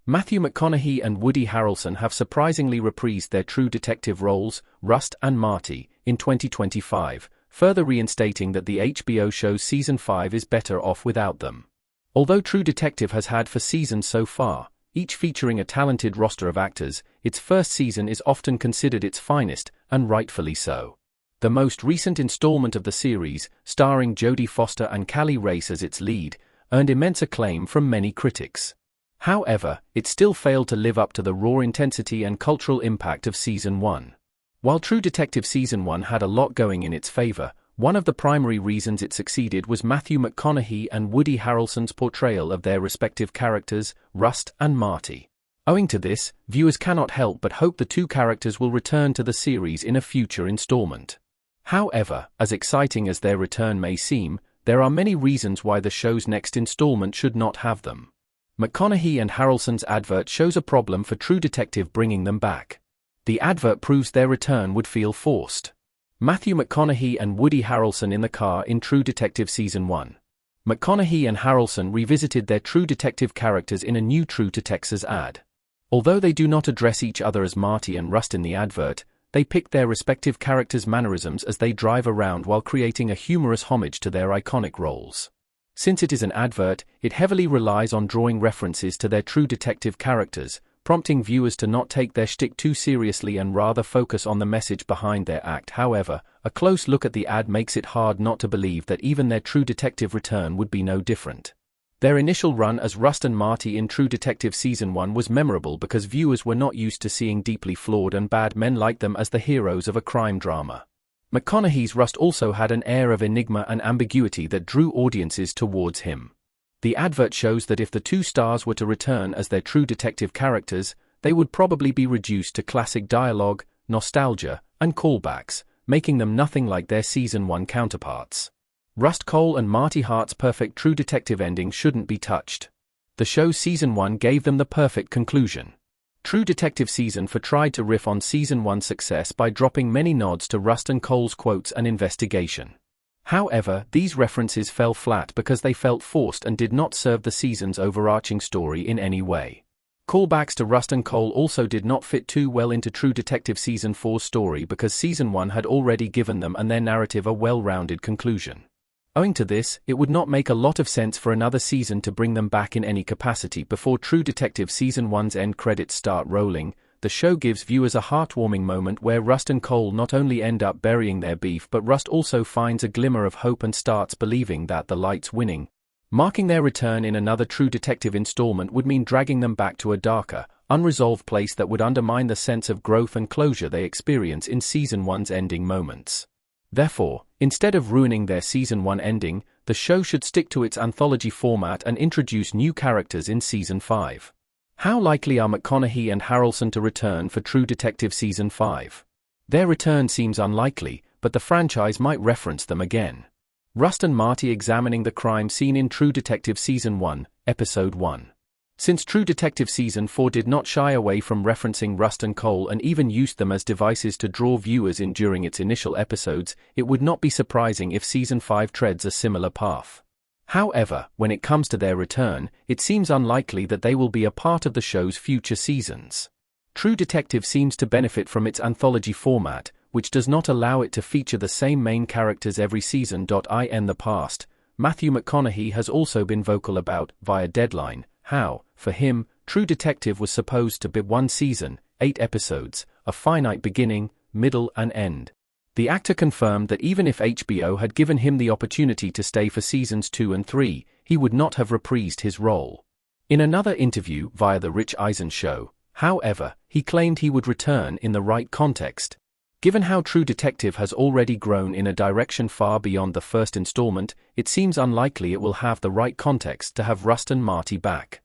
Matthew McConaughey and Woody Harrelson have surprisingly reprised their True Detective roles, Rust and Marty, in 2025, further reinstating that the HBO show's Season 5 is better off without them. Although True Detective has had 4 seasons so far, each featuring a talented roster of actors, its first season is often considered its finest, and rightfully so. The most recent installment of the series, starring Jodie Foster and Callie Race as its lead, earned immense acclaim from many critics. However, it still failed to live up to the raw intensity and cultural impact of Season 1. While True Detective Season 1 had a lot going in its favor, one of the primary reasons it succeeded was Matthew McConaughey and Woody Harrelson's portrayal of their respective characters, Rust and Marty. Owing to this, viewers cannot help but hope the two characters will return to the series in a future installment. However, as exciting as their return may seem, there are many reasons why the show's next installment should not have them. McConaughey and Harrelson's advert shows a problem for True Detective bringing them back. The advert proves their return would feel forced. Matthew McConaughey and Woody Harrelson in the car in True Detective Season 1. McConaughey and Harrelson revisited their True Detective characters in a new True to Texas ad. Although they do not address each other as Marty and Rust in the advert, they pick their respective characters' mannerisms as they drive around while creating a humorous homage to their iconic roles. Since it is an advert, it heavily relies on drawing references to their True Detective characters, prompting viewers to not take their shtick too seriously and rather focus on the message behind their act. However, a close look at the ad makes it hard not to believe that even their True Detective return would be no different. Their initial run as Rust and Marty in True Detective Season 1 was memorable because viewers were not used to seeing deeply flawed and bad men like them as the heroes of a crime drama. McConaughey's Rust also had an air of enigma and ambiguity that drew audiences towards him. The advert shows that if the two stars were to return as their True Detective characters, they would probably be reduced to classic dialogue, nostalgia, and callbacks, making them nothing like their Season 1 counterparts. Rust Cole and Marty Hart's perfect True Detective ending shouldn't be touched. The show's Season 1 gave them the perfect conclusion. True Detective Season 4 tried to riff on Season 1's success by dropping many nods to Rust and Cole's quotes and investigation. However, these references fell flat because they felt forced and did not serve the season's overarching story in any way. Callbacks to Rust and Cole also did not fit too well into True Detective Season 4's story because Season 1 had already given them and their narrative a well-rounded conclusion. Owing to this, it would not make a lot of sense for another season to bring them back in any capacity before True Detective Season 1's end credits start rolling. The show gives viewers a heartwarming moment where Rust and Cole not only end up burying their beef but Rust also finds a glimmer of hope and starts believing that the light's winning. Marking their return in another True Detective installment would mean dragging them back to a darker, unresolved place that would undermine the sense of growth and closure they experience in Season 1's ending moments. Therefore, instead of ruining their Season 1 ending, the show should stick to its anthology format and introduce new characters in Season 5. How likely are McConaughey and Harrelson to return for True Detective Season 5? Their return seems unlikely, but the franchise might reference them again. Rust and Marty examining the crime scene in True Detective Season 1, Episode 1. Since True Detective Season 4 did not shy away from referencing Rust and Cole and even used them as devices to draw viewers in during its initial episodes, it would not be surprising if Season 5 treads a similar path. However, when it comes to their return, it seems unlikely that they will be a part of the show's future seasons. True Detective seems to benefit from its anthology format, which does not allow it to feature the same main characters every season. In the past, Matthew McConaughey has also been vocal about, via Deadline, how, for him, True Detective was supposed to be one season, 8 episodes, a finite beginning, middle and end. The actor confirmed that even if HBO had given him the opportunity to stay for seasons 2 and 3, he would not have reprised his role. In another interview via The Rich Eisen Show, however, he claimed he would return in the right context. Given how True Detective has already grown in a direction far beyond the first installment, it seems unlikely it will have the right context to have Rust and Marty back.